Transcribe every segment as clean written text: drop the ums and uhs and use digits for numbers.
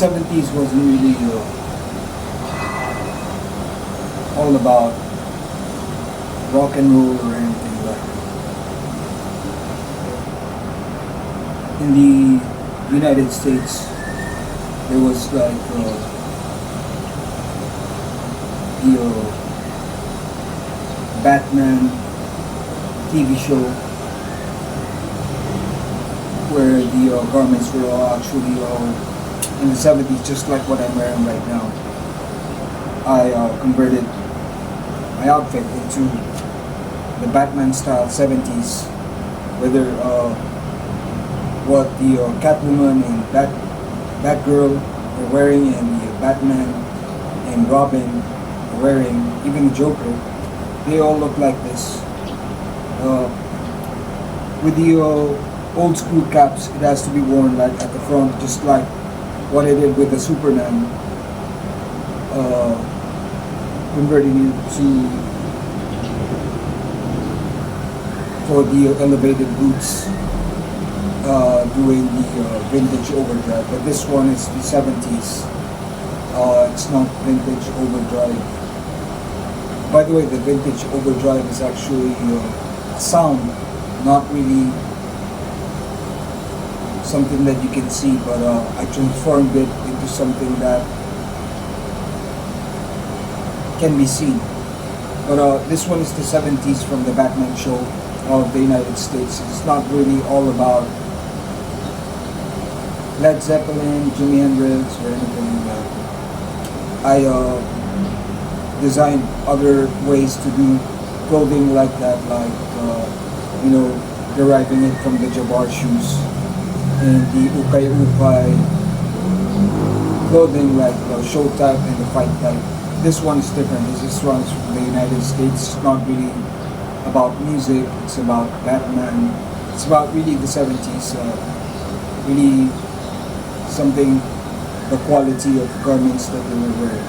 70s wasn't really all about rock and roll or anything like that. In the United States, there was like the Batman TV show where the garments were all actually in the 70s, just like what I'm wearing right now. I converted my outfit into the Batman style 70s, whether what the Catwoman and Batgirl are wearing and the Batman and Robin are wearing, even the Joker, they all look like this. With the old school caps, it has to be worn like at the front, just like what I did with the Superman, converting it for the elevated boots, doing the vintage overdrive. But this one is the 70s. It's not vintage overdrive. By the way, the vintage overdrive is actually a sound, not really something that you can see, but I transformed it into something that can be seen. But this one is the 70s from the Batman show of the United States. It's not really all about Led Zeppelin, Jimi Hendrix, or anything like that. I designed other ways to do clothing like that, like deriving it from the Jabbar shoes and the ukay clothing, like the show type and the fight type. This one is different. This one is from the United States. It's not really about music. It's about Batman. It's about really the 70s. Really something, the quality of garments that they were wearing.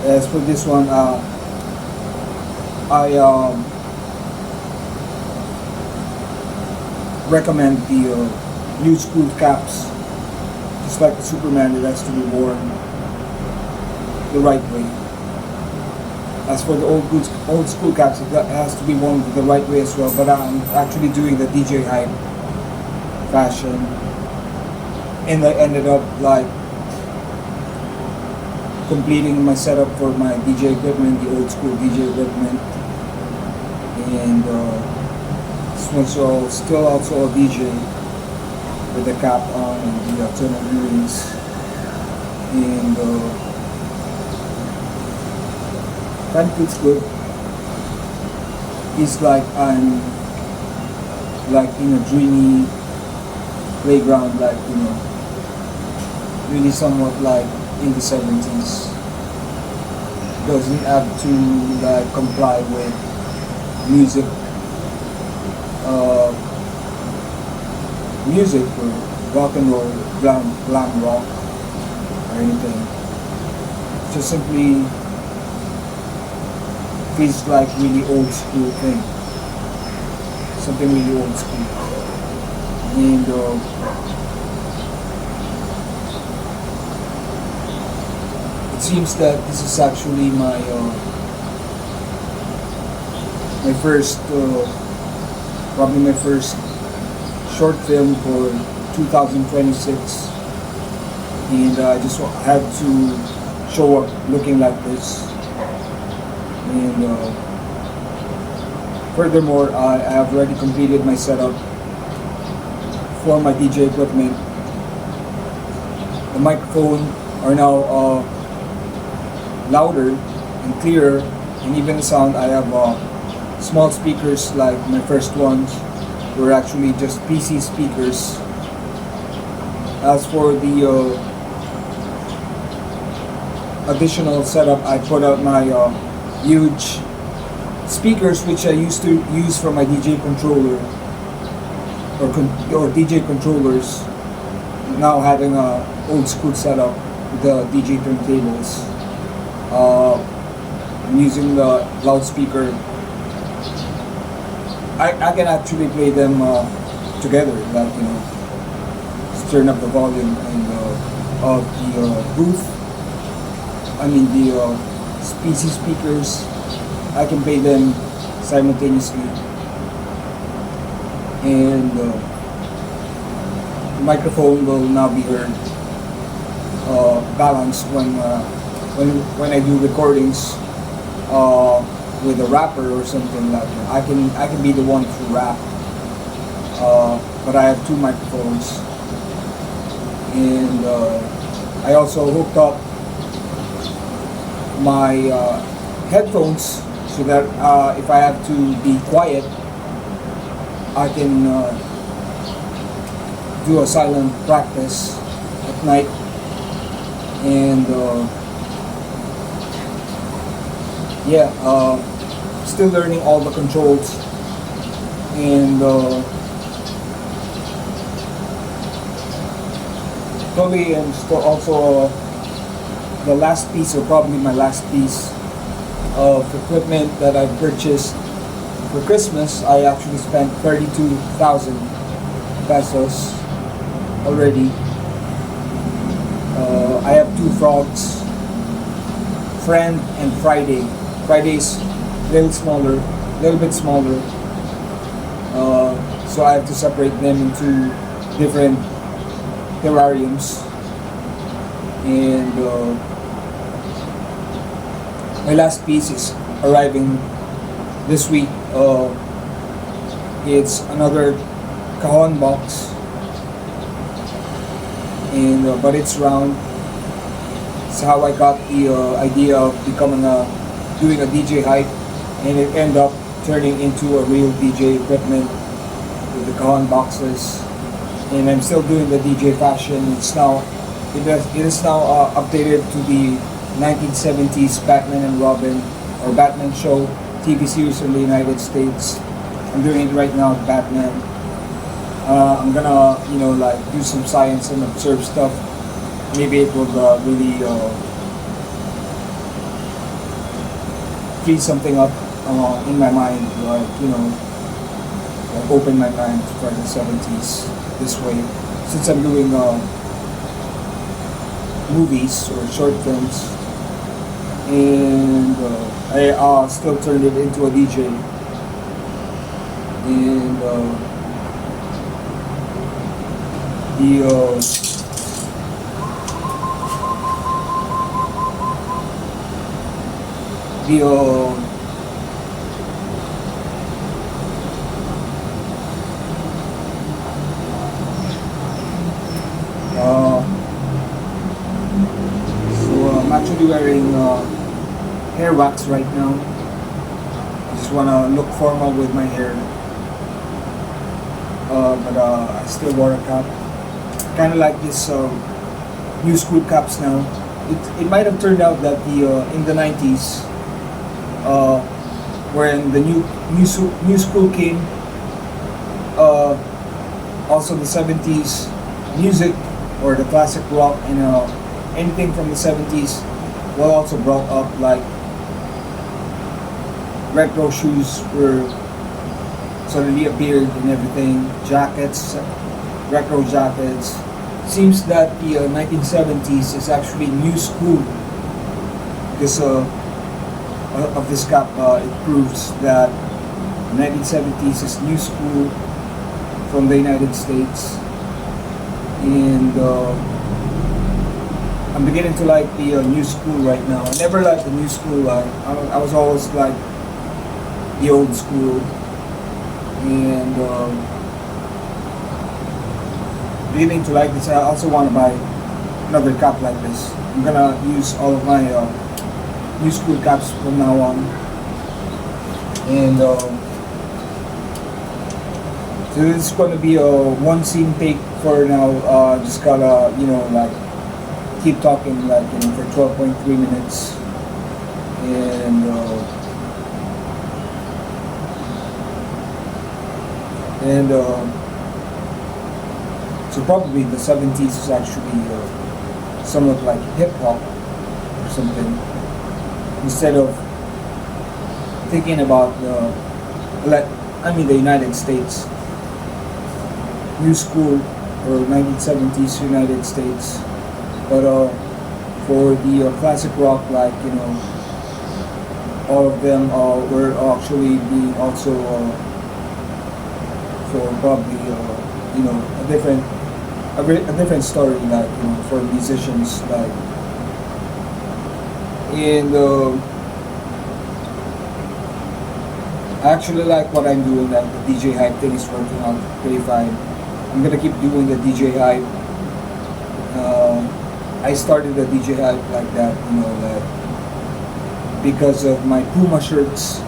As for this one, I recommend the new school caps. Just like the Superman, it has to be worn the right way. As for the old school caps, it has to be worn the right way as well. But I'm actually doing the DJ hype fashion, and I ended up like completing my setup for my DJ equipment, the old school DJ equipment, and this one's still also a DJ with the cap on and the tunnel earrings, and kind of feels good. It's like I'm like in a dreamy playground, like really somewhat like in the 70s. Doesn't have to like comply with music or rock and roll, glam rock or anything. It just simply feels like really old school thing. Something really old school. And it seems that this is actually my first, probably my first short film for 2026, and I just had to show up looking like this. And furthermore, I have already completed my setup for my DJ equipment. The microphone are now louder and clearer, and even the sound, I have small speakers like my first ones were actually just PC speakers. As for the additional setup, I put out my huge speakers, which I used to use for my DJ controller or DJ controllers. Now having a old school setup with the DJ turntables. I'm using the loudspeaker. I can actually play them together, like just turn up the volume and of the booth. I mean the PC speakers. I can play them simultaneously, and the microphone will now be heard balanced when I do recordings with a rapper or something like that. I can be the one to rap, but I have two microphones, and I also hooked up my headphones so that if I have to be quiet, I can do a silent practice at night, and still learning all the controls, and probably and still also the last piece, or probably my last piece of equipment that I purchased for Christmas. I actually spent 32,000 pesos already. I have two frogs, Friend and Friday. Friday's a little bit smaller, so I have to separate them into different terrariums, and my last piece is arriving this week. It's another cajon box, and but it's round. It's how I got the idea of doing a DJ hype, and it ended up turning into a real DJ equipment with the cajon boxes. And I'm still doing the DJ fashion. It is now updated to the 1970s Batman and Robin, or Batman show TV series in the United States. I'm doing it right now with Batman. I'm gonna do some science and observe stuff. Maybe it will really free something up in my mind, like open my mind for the 70s this way, since I'm doing movies or short films, and I still turned it into a DJ, and I'm actually wearing hair wax right now. I just want to look formal with my hair, but I still wore a cap. Kind of like this new school caps now. It might have turned out that in the 90s, when the new school came, also the 70s music, or the classic rock, and anything from the 70s was also brought up, like retro shoes were suddenly appeared and everything, jackets, retro jackets. Seems that the 1970s is actually new school because of this cap. It proves that 1970s is new school from the United States, and I'm beginning to like the new school right now. I never liked the new school. I was always like the old school, and beginning to like this. I also want to buy another cap like this. I'm gonna use all of my new school caps from now on, and so this is gonna be a one scene take for now. Just gotta keep talking for 12.3 minutes, and so probably the 70s is actually somewhat like hip hop or something, instead of thinking about the United States new school, or 1970s United States. But for the classic rock, like all of them were actually being also for probably a different story, like for musicians, like. And I actually like what I'm doing, like the DJ hype thing is working out pretty fine. I'm gonna keep doing the DJ hype. I started the DJ hype like that, like because of my Puma shirts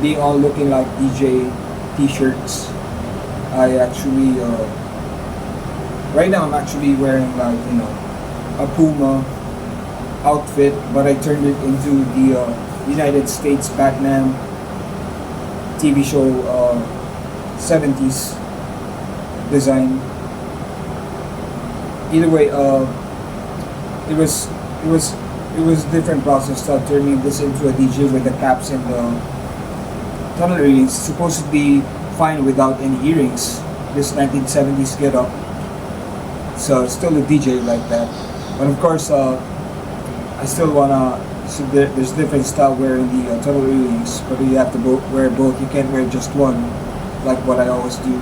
being all looking like DJ t-shirts. I actually right now I'm actually wearing like a Puma outfit, but I turned it into the United States Batman TV show 70's design. Either way, it was a different process turning this into a DJ with the caps and the tunnel earrings. It's supposed to be fine without any earrings. This 1970s get up, so it's still a DJ like that. But of course, I still wanna. So there's different style wearing the tunnel earrings, but you have to wear both. You can't wear just one, like what I always do.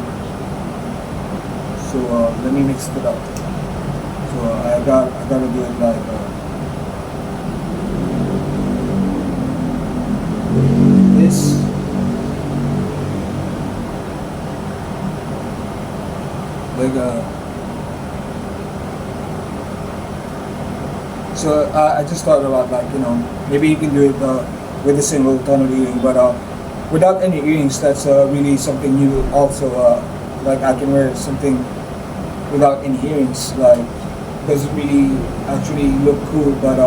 So let me mix it up. So I gotta do it like this. Like So I just thought about like maybe you can do it with a single tunnel earring, but without any earrings, that's really something new. Also, like I can wear something without any earrings. Like doesn't really actually look cool, but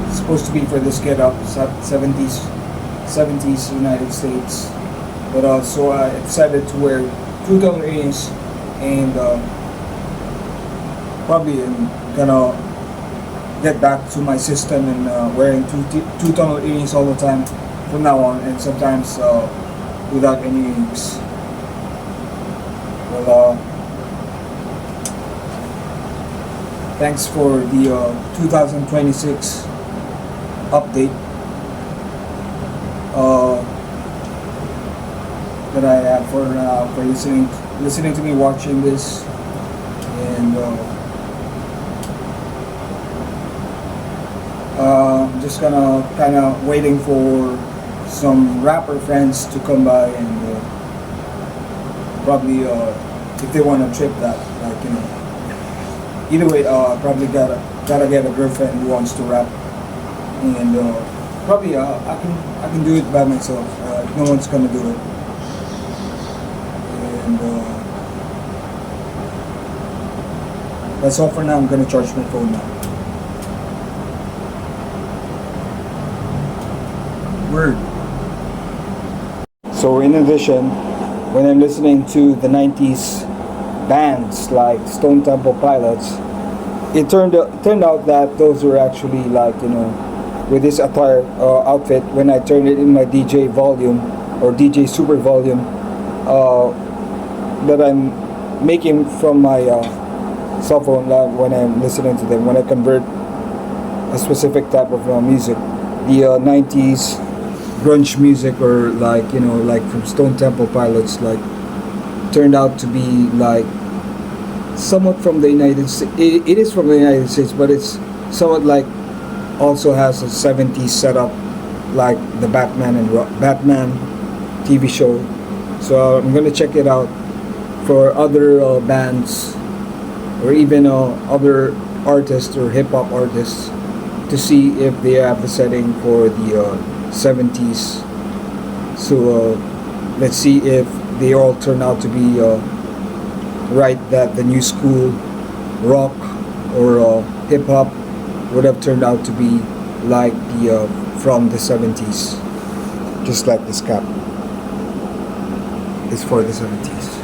it's supposed to be for this get up 70s United States. But so I decided to wear two tunnel earrings, and probably I'm gonna get back to my system and wearing two tunnel earrings all the time from now on, and sometimes without any earrings. Well, thanks for the 2026 update that I have for listening to me, watching this, and just gonna kind of waiting for some rapper friends to come by and probably if they want to trip that, like either way, probably gotta get a girlfriend who wants to rap, and probably I can do it by myself. No one's gonna do it, and that's all for now. I'm gonna charge my phone now. Word. So in addition, when I'm listening to the 90s bands like Stone Temple Pilots, it turned out that those were actually like with this attire outfit. When I turned it in my DJ volume or DJ super volume that I'm making from my cell phone when I'm listening to them, when I convert a specific type of music, the 90s grunge music, or like like from Stone Temple Pilots, like turned out to be like somewhat from the United States. It is from the United States, but it's somewhat like also has a 70s setup, like the Batman TV show. So I'm gonna check it out for other bands or even other artists or hip hop artists to see if they have the setting for the 70s. So let's see if they all turn out to be right, that the new school rock or hip hop would have turned out to be like the from the 70s, just like this cap is for the 70s.